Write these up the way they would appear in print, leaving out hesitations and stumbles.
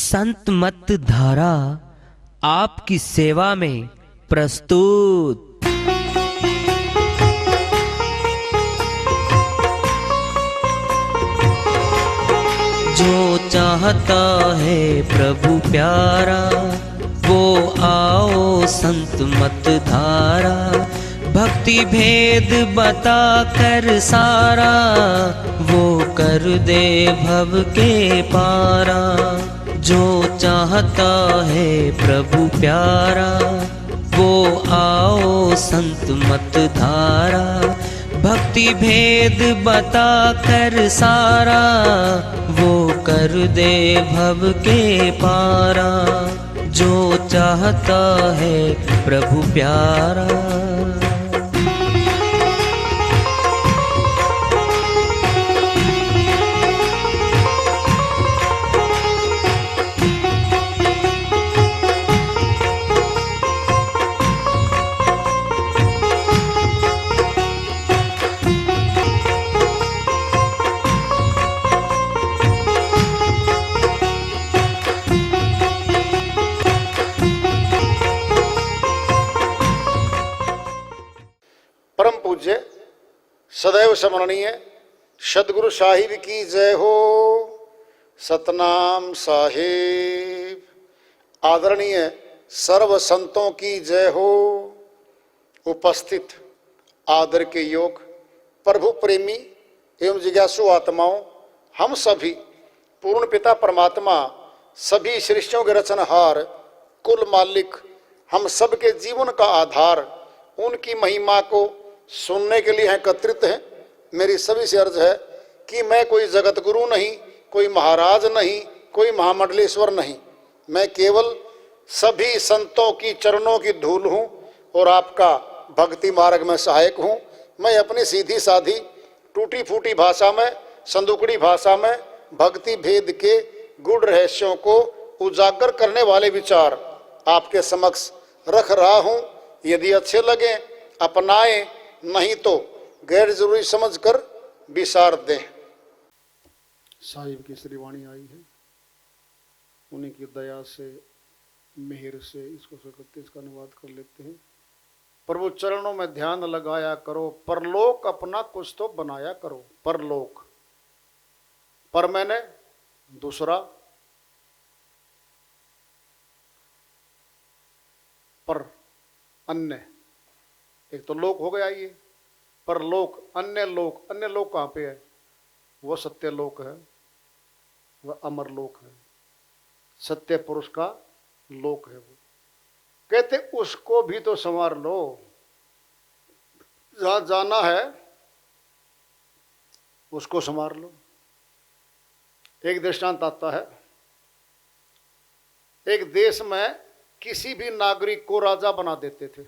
संत मत धारा आपकी सेवा में प्रस्तुत। जो चाहता है प्रभु प्यारा वो आओ संत मत धारा। भक्ति भेद बता कर सारा वो कर दे भव के पारा। जो चाहता है प्रभु प्यारा वो आओ संत मत धारा। भक्ति भेद बता कर सारा वो कर दे भव के पारा। जो चाहता है प्रभु प्यारा। परम पूज्य सदैव स्मरणीय सदगुरु साहिब की जय हो। सतनाम साहिब। आदरणीय सर्व संतों की जय हो। उपस्थित आदर के योग प्रभु प्रेमी एवं जिज्ञासु आत्माओं, हम सभी पूर्ण पिता परमात्मा सभी सृष्टियों के रचनहार कुल मालिक हम सबके जीवन का आधार उनकी महिमा को सुनने के लिए एकत्रित हैं। मेरी सभी से अर्ज है कि मैं कोई जगत गुरु नहीं, कोई महाराज नहीं, कोई महामंडलेश्वर नहीं। मैं केवल सभी संतों की चरणों की धूल हूँ और आपका भक्ति मार्ग में सहायक हूँ। मैं अपनी सीधी साधी टूटी फूटी भाषा में, संदुकड़ी भाषा में भक्ति भेद के गूढ़ रहस्यों को उजागर करने वाले विचार आपके समक्ष रख रहा हूँ। यदि अच्छे लगे अपनाएं, नहीं तो गैर जरूरी समझकर विसार दें। साहिब की श्री वाणी आई है, उन्हीं की दया से मेहर से इसको करते इसका अनुवाद कर लेते हैं। प्रभु चरणों में ध्यान लगाया करो, परलोक अपना कुछ तो बनाया करो। परलोक पर मैंने दूसरा, पर अन्य। एक तो लोक हो गया ये, पर लोक अन्य लोक। अन्य लोक कहाँ पे है? वो सत्य लोक है, वह अमर लोक है, सत्य पुरुष का लोक है। वो कहते उसको भी तो संवार लो। जहाँ जाना है उसको संवार लो। एक दृष्टांत आता है, एक देश में किसी भी नागरिक को राजा बना देते थे।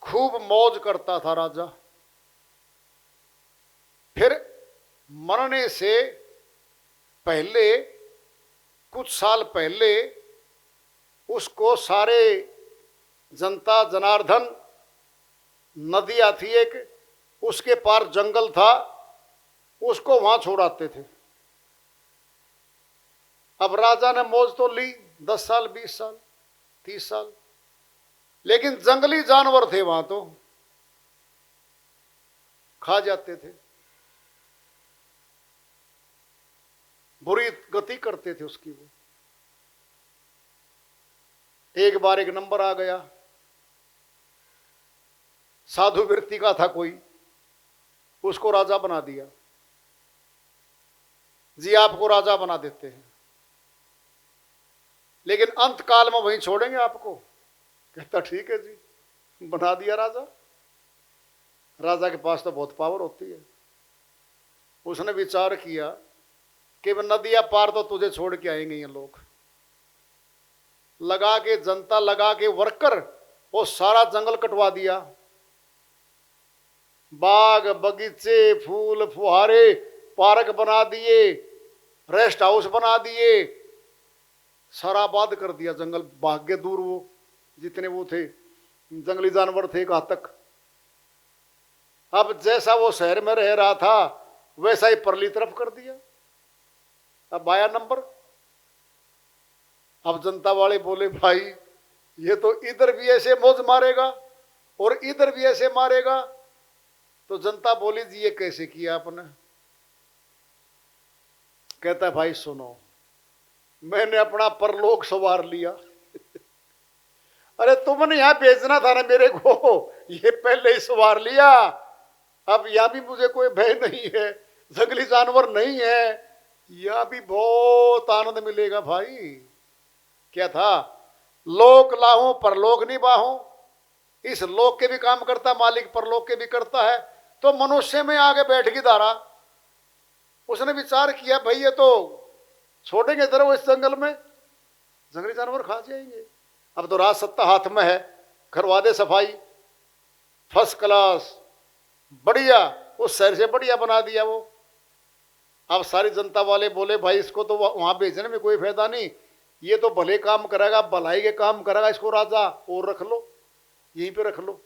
खूब मौज करता था राजा। फिर मरने से पहले, कुछ साल पहले, उसको सारे जनता जनार्दन, नदी आती एक, उसके पार जंगल था, उसको वहां छोड़ाते थे। अब राजा ने मौज तो ली 10 साल, 20 साल, 30 साल, लेकिन जंगली जानवर थे वहां तो खा जाते थे, बुरी गति करते थे उसकी। वो एक बार एक नंबर आ गया, साधु वृत्ति का था कोई, उसको राजा बना दिया। जी आपको राजा बना देते हैं, लेकिन अंत काल में वहीं छोड़ेंगे आपको। कहता ठीक है जी, बना दिया राजा। राजा के पास तो बहुत पावर होती है। उसने विचार किया कि नदियां पार तो तुझे छोड़ के आएंगे ये लोग। लगा के जनता, लगा के वर्कर, वो सारा जंगल कटवा दिया। बाग बगीचे, फूल फुहारे, पार्क बना दिए, रेस्ट हाउस बना दिए, सारा आबाद कर दिया जंगल। भाग्य दूर वो जितने वो थे जंगली जानवर थे घातक। अब जैसा वो शहर में रह रहा था वैसा ही परली तरफ कर दिया। अब आया नंबर, अब जनता वाले बोले भाई ये तो इधर भी ऐसे मौज मारेगा और इधर भी ऐसे मारेगा। तो जनता बोली जी ये कैसे किया आपने? कहता भाई सुनो, मैंने अपना परलोक सवार लिया। अरे तुमने यहां भेजना था ना मेरे को, ये पहले ही सवार लिया। अब यहां भी मुझे कोई भय नहीं है, जंगली जानवर नहीं है, यहां भी बहुत आनंद मिलेगा भाई। क्या था? लोक लाहूं परलोक निभाऊं। इस लोक के भी काम करता मालिक, परलोक के भी करता है। तो मनुष्य में आगे बैठ गई धारा। उसने विचार किया भाई ये तो छोड़ेंगे जरा वो इस जंगल में, जंगली जानवर खा जाएंगे। अब तो राज सत्ता हाथ में है, करवा दे सफाई, फर्स्ट क्लास बढ़िया, उस शहर से बढ़िया बना दिया वो। अब सारी जनता वाले बोले भाई इसको तो वहां भेजने में कोई फायदा नहीं, ये तो भले काम करेगा, भलाई के काम करेगा, इसको राजा और रख लो, यहीं पे रख लो।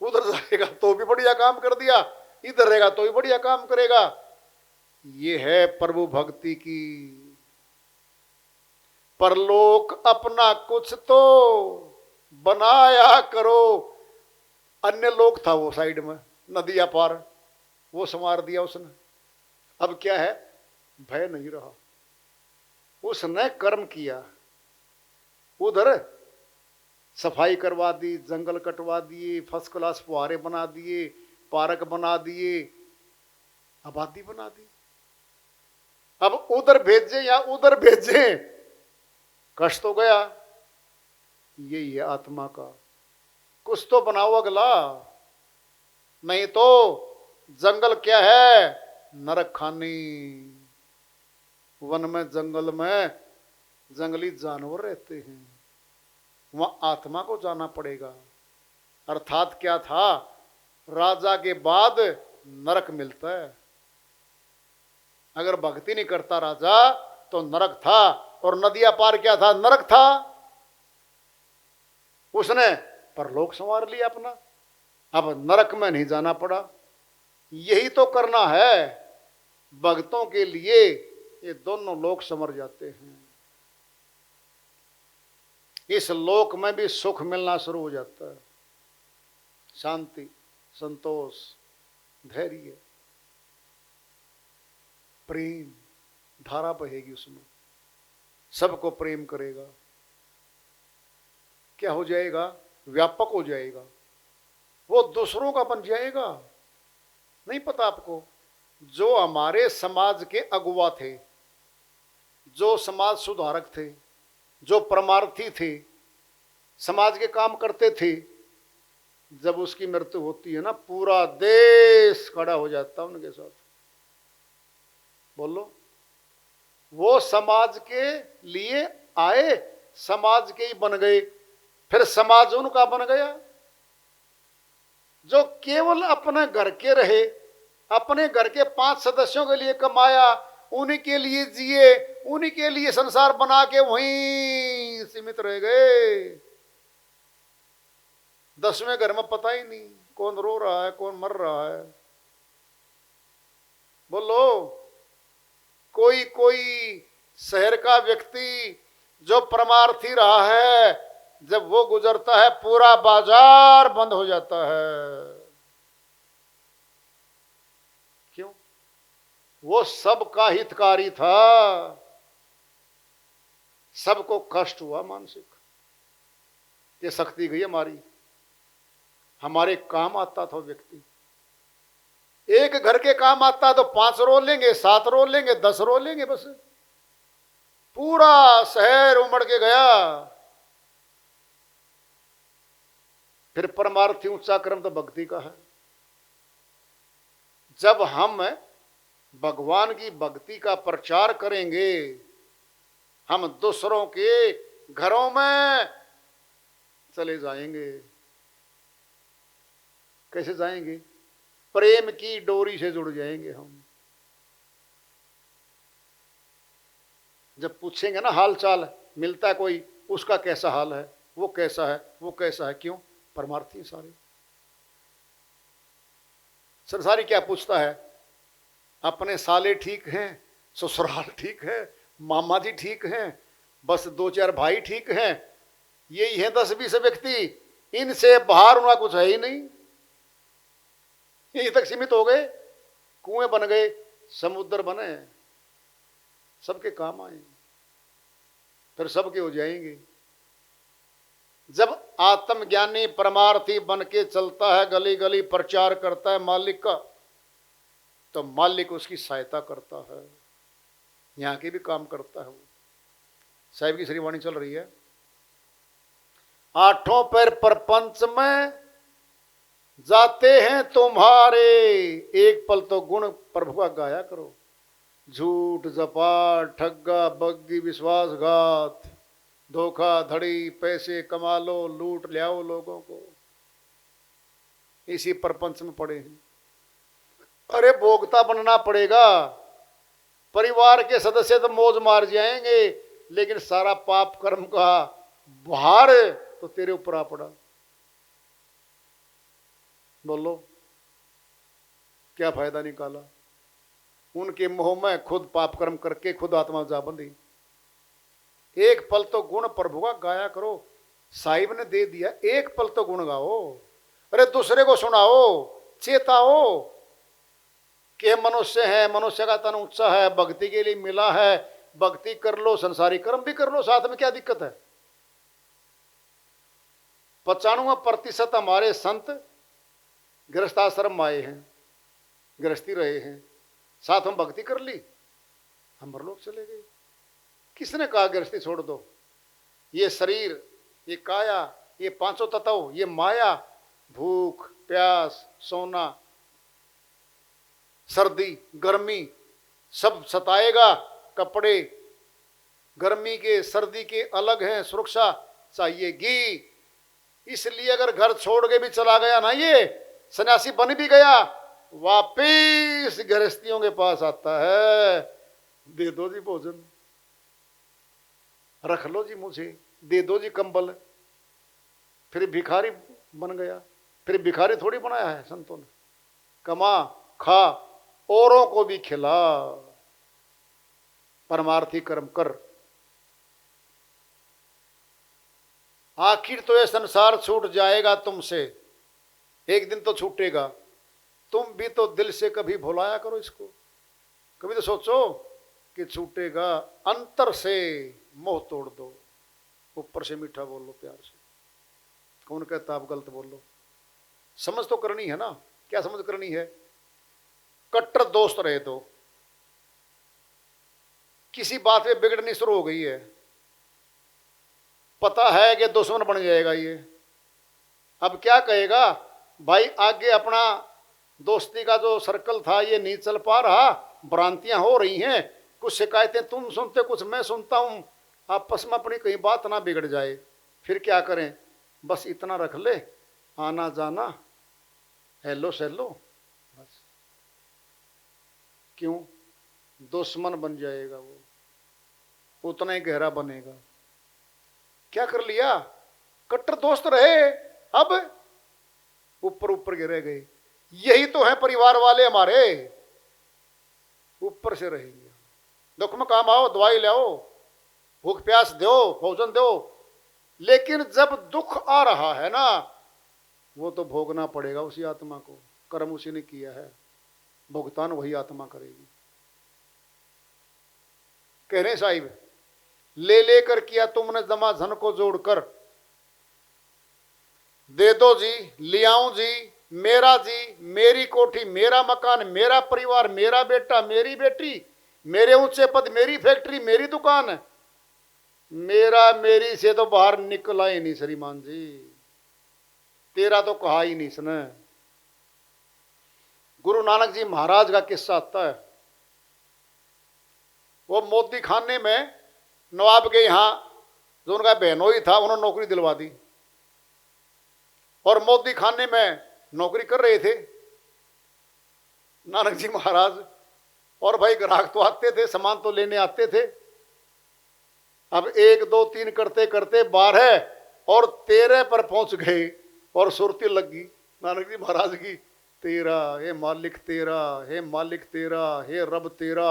उधर जाएगा तो भी बढ़िया काम कर दिया, इधर रहेगा तो भी बढ़िया काम करेगा। ये है प्रभु भक्ति की। परलोक अपना कुछ तो बनाया करो। अन्य लोक था वो साइड में, नदिया पार, वो संवार दिया उसने। अब क्या है? भय नहीं रहा। उसने कर्म किया, उधर सफाई करवा दी, जंगल कटवा दिए, फर्स्ट क्लास फुहारे बना दिए, पार्क बना दिए, आबादी बना दी। अब उधर भेजे या उधर भेजे, कष्ट तो गया। यही है आत्मा का। कुछ तो बनाओ अगला, नहीं तो जंगल क्या है? नरक खानी। वन में जंगल में जंगली जानवर रहते हैं, वहां आत्मा को जाना पड़ेगा। अर्थात क्या था? राजा के बाद नरक मिलता है। अगर भक्ति नहीं करता राजा तो नरक था। और नदिया पार क्या था? नरक था। उसने परलोक संवार लिया अपना, अब नरक में नहीं जाना पड़ा। यही तो करना है भक्तों के लिए, ये दोनों लोक संवर जाते हैं। इस लोक में भी सुख मिलना शुरू हो जाता है, शांति, संतोष, धैर्य, प्रेम, धारा बहेगी उसमें, सबको प्रेम करेगा। क्या हो जाएगा? व्यापक हो जाएगा, वो दूसरों का बन जाएगा। नहीं पता आपको? जो हमारे समाज के अगुवा थे, जो समाज सुधारक थे, जो परमार्थी थे, समाज के काम करते थे, जब उसकी मृत्यु होती है ना, पूरा देश खड़ा हो जाता है उनके साथ। बोलो, वो समाज के लिए आए, समाज के ही बन गए, फिर समाज उनका बन गया। जो केवल अपने घर के रहे, अपने घर के 5 सदस्यों के लिए कमाया, उन्हीं के लिए जिए, उन्हीं के लिए संसार बना के वहीं सीमित रह गए। 10वें घर में पता ही नहीं कौन रो रहा है, कौन मर रहा है। बोलो, कोई कोई शहर का व्यक्ति जो परमार्थी रहा है, जब वो गुजरता है पूरा बाजार बंद हो जाता है। क्यों? वो सबका हितकारी था, सबको कष्ट हुआ मानसिक। ये शक्ति गई हमारी, हमारे काम आता था व्यक्ति। एक घर के काम आता तो 5 रो लेंगे, 7 रो लेंगे, 10 रो लेंगे, बस पूरा शहर उमड़ के गया। फिर परमार्थी ऊंचा क्रम तो भक्ति का है। जब हम भगवान की भक्ति का प्रचार करेंगे, हम दूसरों के घरों में चले जाएंगे। कैसे जाएंगे? प्रेम की डोरी से जुड़ जाएंगे हम। जब पूछेंगे ना हाल चाल, मिलता है कोई, उसका कैसा हाल है, वो कैसा है, वो कैसा है, क्यों? परमार्थी सारे। संसारी क्या पूछता है? अपने साले ठीक हैं, ससुराल ठीक है, मामा जी ठीक हैं, बस 2-4 भाई ठीक हैं, यही है 10-20 व्यक्ति, इनसे बाहर उनका कुछ है ही नहीं, यहीं तक सीमित हो गए। कुएं बन गए, समुद्र बने, सबके काम आए, फिर सबके हो जाएंगे। जब आत्मज्ञानी परमार्थी बन के चलता है, गली गली प्रचार करता है मालिक का, तो मालिक उसकी सहायता करता है, यहां के भी काम करता है। वो साहिब की श्रीवाणी चल रही है, आठों पैर प्रपंच में जाते हैं तुम्हारे, एक पल तो गुण प्रभु का गाया करो। झूठ, जपाट, ठग्गा, बग्गी, विश्वासघात, धोखाधड़ी, पैसे कमा लो, लूट ले आओ लोगों को, इसी प्रपंच में पड़े हैं। अरे भोगता बनना पड़ेगा, परिवार के सदस्य तो मौज मार जाएंगे, लेकिन सारा पाप कर्म का भार तो तेरे ऊपर आ पड़ा। बोलो क्या फायदा निकाला? उनके मोह में खुद पाप कर्म करके खुद आत्मा जा बंधी। एक पल तो गुण प्रभु का गाया करो, साहिब ने दे दिया, एक पल तो गुण गाओ। अरे दूसरे को सुनाओ, चेताओ कि मनुष्य है, मनुष्य का तन ऊंचा है, भक्ति के लिए मिला है, भक्ति कर लो, संसारी कर्म भी कर लो साथ में, क्या दिक्कत है? 95% हमारे संत गृहस्थाश्रम में आए हैं, गृहस्थी रहे हैं, साथ हम भक्ति कर ली, हम परलोक चले गए। किसने कहा गृहस्थी छोड़ दो? ये शरीर, ये काया, ये पांचों तत्व, ये माया, भूख प्यास, सोना, सर्दी गर्मी सब सताएगा। कपड़े गर्मी के सर्दी के अलग हैं, सुरक्षा चाहिएगी। इसलिए अगर घर छोड़ के भी चला गया ना, ये सन्यासी बन भी गया, वापिस गृहस्थियों के पास आता है, दे दो जी भोजन, रख लो जी मुझे, दे दो जी कंबल। फिर भिखारी बन गया। फिर भिखारी थोड़ी बनाया है संतों ने। कमा खा, औरों को भी खिला, परमार्थी कर्म कर। आखिर तो ये संसार छूट जाएगा तुमसे, एक दिन तो छूटेगा। तुम भी तो दिल से कभी भुलाया करो इसको, कभी तो सोचो कि छूटेगा। अंतर से मोह तोड़ दो, ऊपर से मीठा बोल लो प्यार से। कौन कहता आप गलत बोल लो? समझ तो करनी है ना। क्या समझ करनी है? कट्टर दोस्त रहे तो किसी बात में बिगड़नी शुरू हो गई है, पता है कि दुश्मन बन जाएगा ये। अब क्या कहेगा भाई, आगे अपना दोस्ती का जो सर्कल था ये नहीं चल पा रहा, भ्रांतियां हो रही हैं, कुछ शिकायतें तुम सुनते कुछ मैं सुनता हूं, आपस में अपनी कहीं बात ना बिगड़ जाए। फिर क्या करें? बस इतना रख ले, आना जाना, हेलो सेलो, बस। क्यों? दुश्मन बन जाएगा वो, उतना ही गहरा बनेगा। क्या कर लिया? कट्टर दोस्त रहे, अब ऊपर ऊपर के रह गए। यही तो है परिवार वाले हमारे, ऊपर से रहेंगे। दुख में काम आओ, दवाई ले आओ, भूख प्यास दो, भोजन दो, लेकिन जब दुख आ रहा है ना, वो तो भोगना पड़ेगा उसी आत्मा को। कर्म उसी ने किया है, भुगतान वही आत्मा करेगी। कह रहे साहिब, ले लेकर किया तुमने जमा, धन को जोड़कर दे दो जी, ले आऊं जी, मेरा जी, मेरी कोठी, मेरा मकान, मेरा परिवार, मेरा बेटा, मेरी बेटी, मेरे ऊंचे पद, मेरी फैक्ट्री, मेरी दुकान, मेरा मेरी से तो बाहर निकला ही नहीं श्रीमान जी, तेरा तो कहा ही नहीं इसने। गुरु नानक जी महाराज का किस्सा आता है। वो मोदी खाने में नवाब के यहां जो उनका बहनोई था, उन्होंने नौकरी दिलवा दी, और मोदी खाने में नौकरी कर रहे थे नानक जी महाराज। और भाई ग्राहक तो आते थे, सामान तो लेने आते थे। अब 1 2 3 करते करते 12 और 13 पर पहुंच गए, और सुरती लग गई नानक जी महाराज की, तेरा हे मालिक तेरा, हे मालिक तेरा, हे रब तेरा।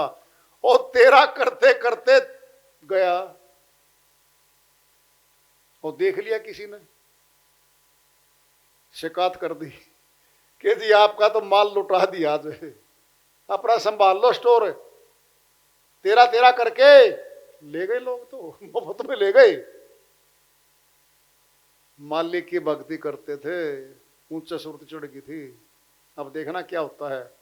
और 13 करते करते गया और देख लिया किसी ने, शिकायत कर दी कि जी आपका तो माल लुटा दिया, आज अपना संभाल लो स्टोर, तेरा तेरा करके ले गए लोग, तो मुफ्त में ले गए। मालिक की भक्ति करते थे, ऊंचे सुरत चढ़ गई थी। अब देखना क्या होता है।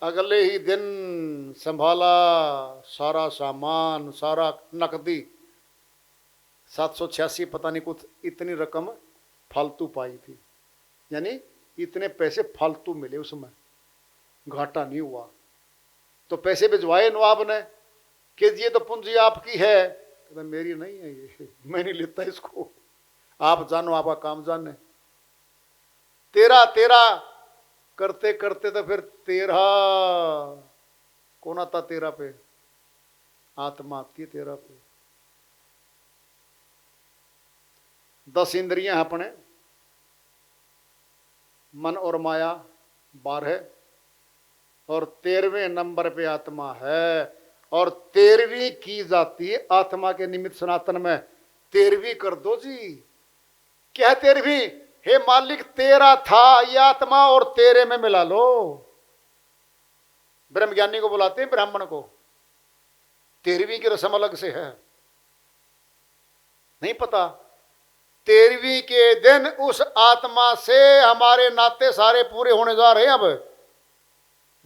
अगले ही दिन संभाला सारा सामान, सारा नकदी, 786 पता नहीं कुछ इतनी रकम फालतू पाई थी, यानी इतने पैसे फालतू मिले, उसमें घाटा नहीं हुआ। तो पैसे भिजवाए नवाब ने कि ये तो पूंजी आपकी है। कहता मेरी नहीं है ये, मैं नहीं लेता इसको, आप जानो, आपका काम जाने। तेरा तेरा करते करते तो फिर 13 कौन आता 13 पे, आत्मा आती है 13 पे। 10 इंद्रियां अपने, मन और माया 12, और 13वें नंबर पे आत्मा है। और 13वीं की जाती है आत्मा के निमित्त सनातन में। 13वीं कर दो जी। क्या है 13वीं? हे मालिक 13 था ये आत्मा और 13 में मिला लो। ब्रह्मज्ञानी को बुलाते हैं, ब्राह्मण को। 13वीं की रस्म अलग से है, नहीं पता। 13वीं के दिन उस आत्मा से हमारे नाते सारे पूरे होने जा रहे हैं। अब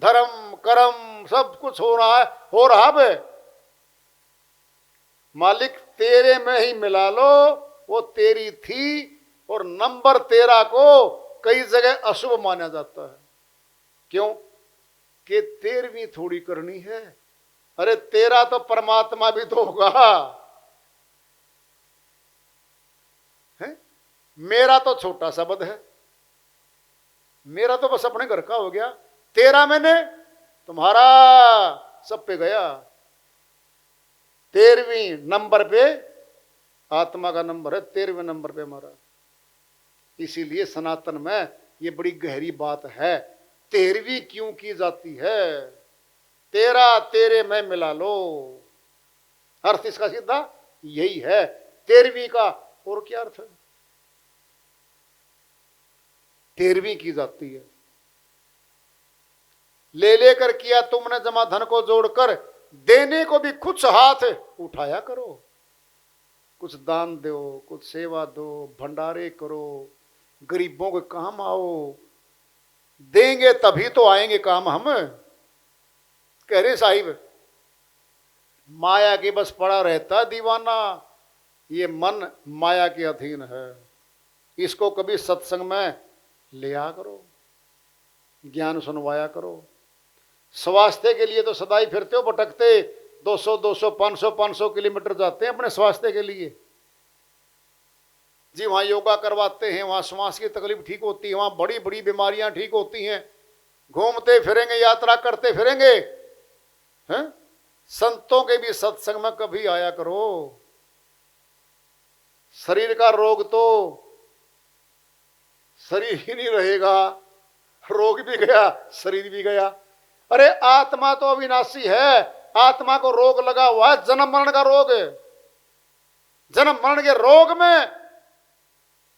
धर्म कर्म सब कुछ हो रहा है, हो रहा है। मालिक 13 में ही मिला लो, वो तेरी थी। और नंबर 13 को कई जगह अशुभ माना जाता है। क्यों? कि 13वीं थोड़ी करनी है। अरे 13 तो परमात्मा भी तो होगा है? मेरा तो छोटा शब्द है, मेरा तो बस अपने घर का हो गया। 13 मैंने तुम्हारा सब पे गया। 13वीं नंबर पे आत्मा का नंबर है, 13वें नंबर पे हमारा। इसीलिए सनातन में ये बड़ी गहरी बात है। 13वीं क्यों की जाती है? 13 में मिला लो। अर्थ इसका सीधा यही है। 13वीं का और क्या अर्थ है? 13वीं की जाती है। ले लेकर किया तुमने जमा, धन को जोड़कर देने को भी कुछ हाथ उठाया करो। कुछ दान दो, कुछ सेवा दो, भंडारे करो, गरीबों के काम आओ। देंगे तभी तो आएंगे काम। हम कह रहे साहिब, माया के बस पड़ा रहता दीवाना। ये मन माया के अधीन है, इसको कभी सत्संग में ले आ करो, ज्ञान सुनवाया करो। स्वास्थ्य के लिए तो सदा ही फिरते हो, भटकते 200 500 किलोमीटर जाते हैं अपने स्वास्थ्य के लिए जी। वहां योगा करवाते हैं, वहां श्वास की तकलीफ ठीक होती है, वहां बड़ी बड़ी बीमारियां ठीक होती हैं। घूमते फिरेंगे, यात्रा करते फिरेंगे हैं? संतों के भी सत्संग में कभी आया करो। शरीर का रोग तो शरीर ही नहीं रहेगा, रोग भी गया, शरीर भी गया। अरे आत्मा तो अविनाशी है, आत्मा को रोग लगा हुआ है, जन्म मरण का रोग है। जन्म मरण के रोग में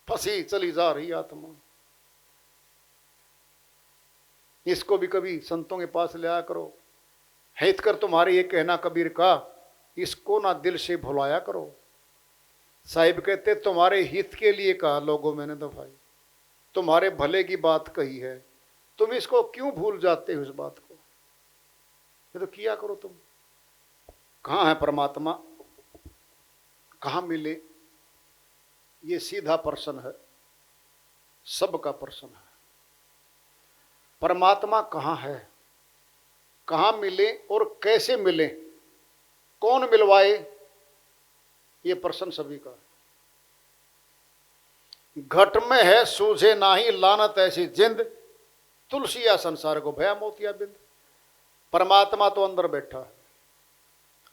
फंसी चली जा रही आत्मा। इसको भी कभी संतों के पास ले आया करो। हित कर तुम्हारे ये कहना कबीर का, इसको ना दिल से भुलाया करो। साहिब कहते तुम्हारे हित के लिए कहा लोगों, मैंने तो भाई तुम्हारे भले की बात कही है, तुम इसको क्यों भूल जाते हो? इस बात को ये तो किया करो तुम। कहाँ है परमात्मा, कहाँ मिले? ये सीधा प्रश्न है, सबका प्रश्न है। परमात्मा कहाँ है, कहाँ मिले और कैसे मिले, कौन मिलवाए? ये प्रश्न सभी का। घट में है सूझे नाही लानत ऐसी जिंद, तुलसिया संसार को भया मोतिया बिंद। परमात्मा तो अंदर बैठा है,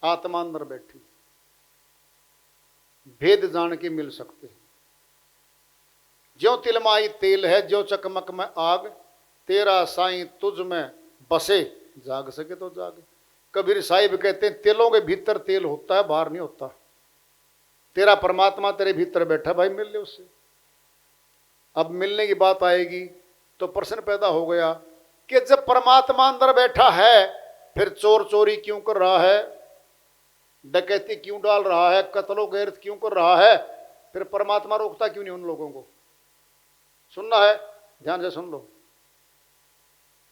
आत्मा अंदर बैठी, भेद जान के मिल सकते हैं। ज्यों तिलमाई तेल है, ज्यों चकमक में आग, तेरा साईं तुझ में बसे, जाग सके तो जागे। कबीर साहिब कहते हैं तिलों के भीतर तेल होता है, बाहर नहीं होता। तेरा परमात्मा तेरे भीतर बैठा, भाई मिल ले उससे। अब मिलने की बात आएगी तो प्रश्न पैदा हो गया कि जब परमात्मा अंदर बैठा है फिर चोर चोरी क्यों कर रहा है, डकैती क्यों डाल रहा है, कत्लो गैरत क्यों कर रहा है, फिर परमात्मा रोकता क्यों नहीं उन लोगों को? सुनना है, ध्यान से सुन लो।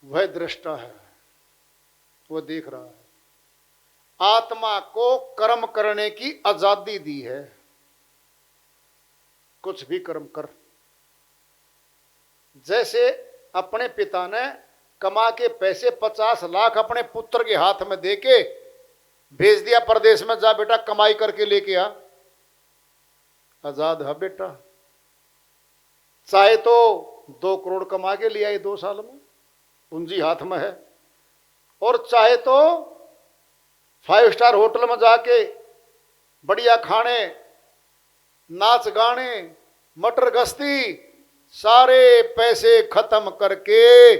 वह दृष्टा है, वह देख रहा है। आत्मा को कर्म करने की आजादी दी है, कुछ भी कर्म कर। जैसे अपने पिता ने कमा के पैसे 50 लाख अपने पुत्र के हाथ में देके भेज दिया परदेश में, जा बेटा कमाई करके लेके आ, आजाद है बेटा। चाहे तो 2 करोड़ कमा के ले आई 2 साल में, पूंजी हाथ में है, और चाहे तो 5 स्टार होटल में जाके बढ़िया खाने, नाच गाने, मटर गश्ती, सारे पैसे खत्म करके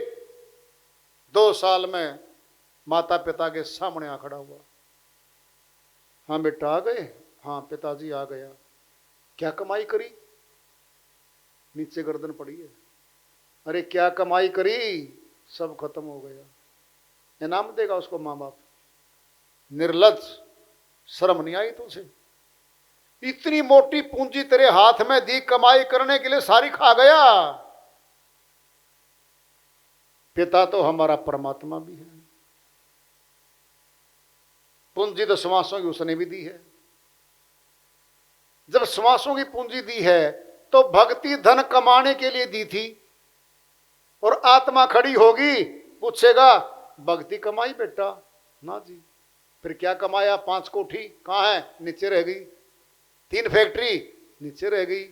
2 साल में माता पिता के सामने आ खड़ा हुआ। हाँ बेटा आ गए, हाँ पिताजी आ गया। क्या कमाई करी? नीचे गर्दन पड़ी है। अरे क्या कमाई करी? सब खत्म हो गया। इनाम देगा उसको माँ बाप? निर्लज्ज, शर्म नहीं आई तुझे? इतनी मोटी पूंजी तेरे हाथ में दी कमाई करने के लिए, सारी खा गया। पिता तो हमारा परमात्मा भी है, पूंजी तो श्वासों की उसने भी दी है। जब श्वासों की पूंजी दी है तो भक्ति धन कमाने के लिए दी थी, और आत्मा खड़ी होगी पूछेगा भक्ति कमाई बेटा? ना जी। फिर क्या कमाया? 5 कोठी कहाँ है? नीचे रह गई। 3 फैक्ट्री नीचे रह गई।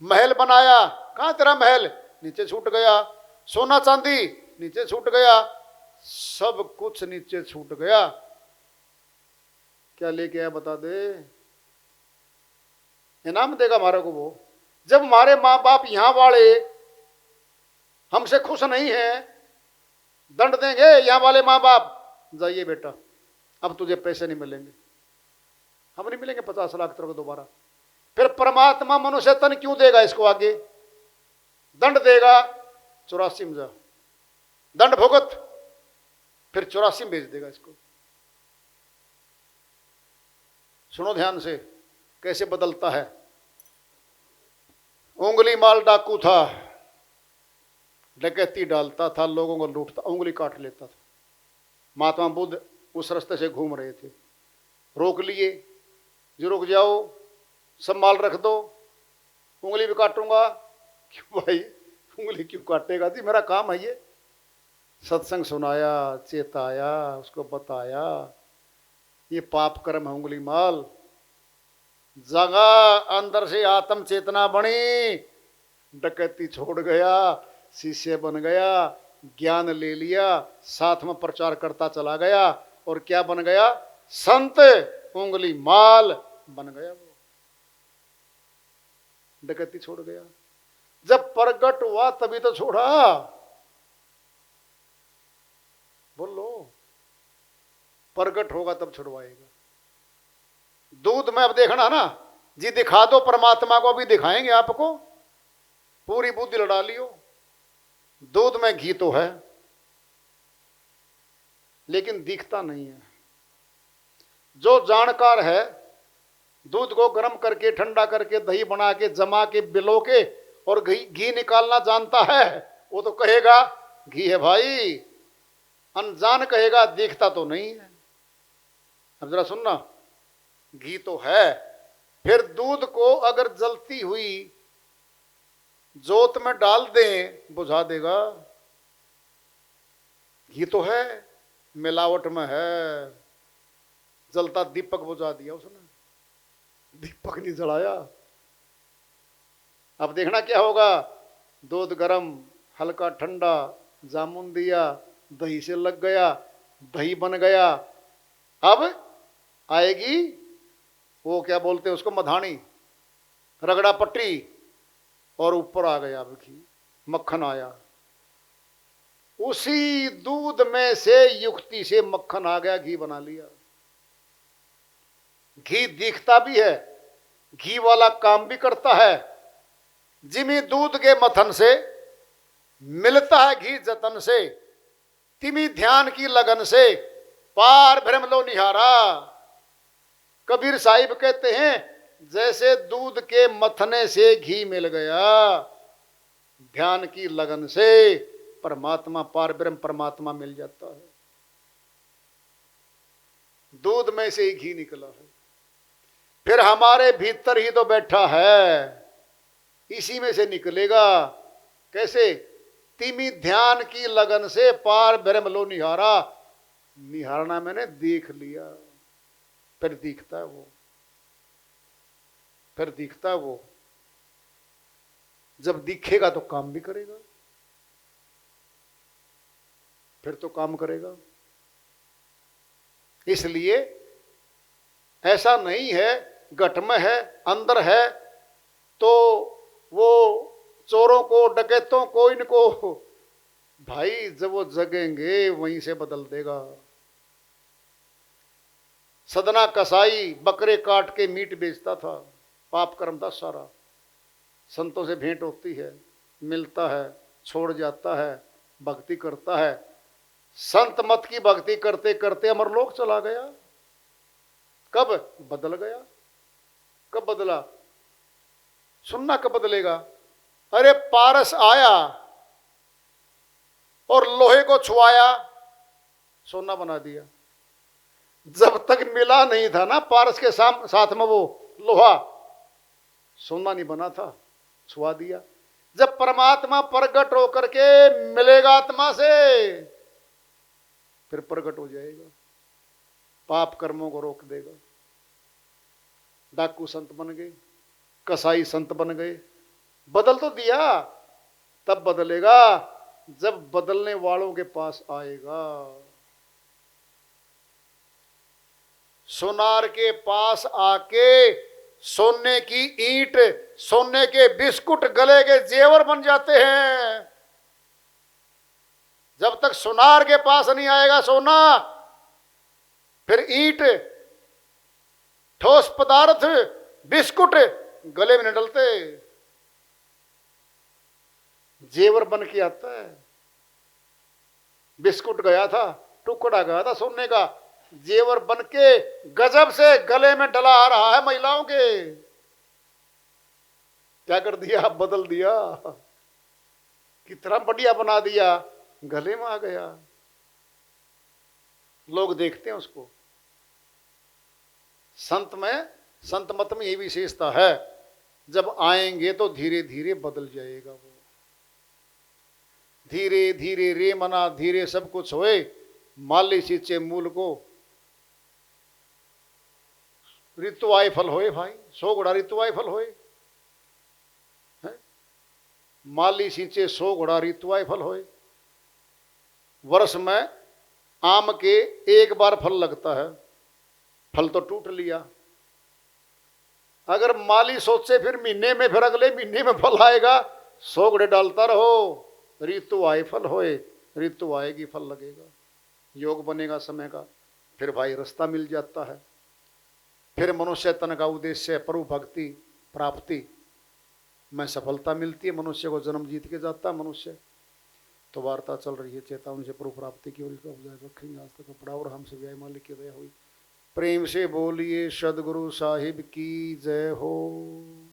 महल बनाया, कहाँ तेरा महल? नीचे छूट गया। सोना चांदी नीचे छूट गया। सब कुछ नीचे छूट गया। क्या लेके आया बता दे? इनाम देगा हमारे को वो। जब हमारे माँ बाप यहाँ वाले हमसे खुश नहीं है, दंड देंगे यहाँ वाले माँ बाप, जाइए बेटा अब तुझे पैसे नहीं मिलेंगे, हम नहीं मिलेंगे 50 लाख तेरे को दोबारा। फिर परमात्मा मनुष्य तन क्यों देगा इसको? आगे दंड देगा, 84 में जा दंड भुगत, फिर 84 में भेज देगा इसको। सुनो ध्यान से कैसे बदलता है। उंगली माल डाकू था, डकैती डालता था, लोगों को लूटता, उंगली काट लेता था। महात्मा बुद्ध उस रास्ते से घूम रहे थे, रोक लिए, जो रुक जाओ, सब माल रख दो, उंगली भी काटूंगा। क्यों भाई उंगली क्यों काटेगा? जी मेरा काम है ये। सत्संग सुनाया, चेताया, उसको बताया ये पाप कर्म है उंगली माल। जगा अंदर से आत्म चेतना बनी, डकैती छोड़ गया, शिष्य बन गया, ज्ञान ले लिया, साथ में प्रचार करता चला गया, और क्या बन गया? संत उंगली माल बन गया। वो डकैती छोड़ गया। जब प्रगट हुआ तभी तो छोड़ा। बोलो, प्रगट होगा तब छुड़वाएगा। दूध में अब देखना ना जी, दिखा दो परमात्मा को, भी दिखाएंगे आपको। पूरी बुद्धि लड़ा लियो। दूध में घी तो है लेकिन दिखता नहीं है। जो जानकार है दूध को गर्म करके, ठंडा करके, दही बना के, जमा के, बिलो के और घी निकालना जानता है, वो तो कहेगा घी है भाई। अनजान कहेगा दिखता तो नहीं है। अब जरा सुनना, घी तो है। फिर दूध को अगर जलती हुई जोत में डाल दें, बुझा देगा। घी तो है, मिलावट में है। जलता दीपक बुझा दिया उसने, दीपक नहीं जलाया। अब देखना क्या होगा। दूध गरम, हल्का ठंडा, जामुन दिया, दही से लग गया, दही बन गया। अब आएगी वो क्या बोलते हैं उसको, मधानी, रगड़ा पट्टी, और ऊपर आ गया अब घी, मक्खन आया। उसी दूध में से युक्ति से मक्खन आ गया, घी बना लिया। घी दिखता भी है घी वाला काम भी करता है। जिमी दूध के मथन से मिलता है घी जतन से, तिमी ध्यान की लगन से पार ब्रह्म लो निहारा। कबीर साहिब कहते हैं जैसे दूध के मथने से घी मिल गया, ध्यान की लगन से परमात्मा पार ब्रह्म परमात्मा मिल जाता है। दूध में से ही घी निकला है, फिर हमारे भीतर ही तो बैठा है, इसी में से निकलेगा। कैसे? तिमी ध्यान की लगन से पार ब्रह्म लो निहारा। निहारना मैंने देख लिया, फिर दिखता है वो, फिर दिखता है वो। जब दिखेगा तो काम भी करेगा, फिर तो काम करेगा। इसलिए ऐसा नहीं है घट में है अंदर है तो वो चोरों को डकैतों को इनको, भाई जब वो जगेंगे वहीं से बदल देगा। सदना कसाई बकरे काट के मीट बेचता था, पाप कर्म था सारा। संतों से भेंट होती है, मिलता है, छोड़ जाता है, भक्ति करता है। संत मत की भक्ति करते करते अमरलोक चला गया। कब बदल गया? कब बदला? सुनना कब बदलेगा? अरे पारस आया और लोहे को छुआया, सोना बना दिया। जब तक मिला नहीं था ना पारस के साथ में वो लोहा, सोना नहीं बना था, छुआ दिया। जब परमात्मा प्रकट होकर के मिलेगा आत्मा से, फिर प्रकट हो जाएगा, पाप कर्मों को रोक देगा। डाकू संत बन गए, कसाई संत बन गए, बदल तो दिया। तब बदलेगा जब बदलने वालों के पास आएगा। सोनार के पास आके सोने की ईंट, सोने के बिस्कुट, गले के जेवर बन जाते हैं। जब तक सोनार के पास नहीं आएगा सोना, फिर ईंट, ठोस पदार्थ, बिस्कुट गले में नहीं डलते, जेवर बन के आता है। बिस्कुट गया था, टुकड़ा गया था सोने का, जेवर बन के गजब से गले में डला आ रहा है महिलाओं के। क्या कर दिया? बदल दिया, कितना बढ़िया बना दिया, गले में आ गया। लोग देखते हैं उसको। संत में, संत मत में यही विशेषता है, जब आएंगे तो धीरे धीरे बदल जाएगा वो। धीरे धीरे रे मना धीरे सब कुछ होए, माली सींचे मूल को ऋतु आए फल होए। भाई 100 घोड़ा ऋतु आए फल होए, माली सींचे 100 घोड़ा ऋतु आए फल होए। वर्ष में आम के एक बार फल लगता है, फल तो टूट लिया। अगर माली सोचे फिर महीने में, फिर अगले महीने में फल आएगा, 100 घड़े डालता रहो, ऋतु आए फल होए, ऋतु आएगी फल लगेगा, योग बनेगा समय का। फिर भाई रास्ता मिल जाता है, फिर मनुष्य तन का उद्देश्य है प्रभु भक्ति प्राप्ति में सफलता मिलती है, मनुष्य को जन्म जीत के जाता है मनुष्य। तो वार्ता चल रही है चेतावनी से प्रभु प्राप्ति की ओर इसको रखेंगे। आज तक पढ़ा और हमसे व्याय मालिक की दया हुई। प्रेम से बोलिए सदगुरु साहिब की जय हो।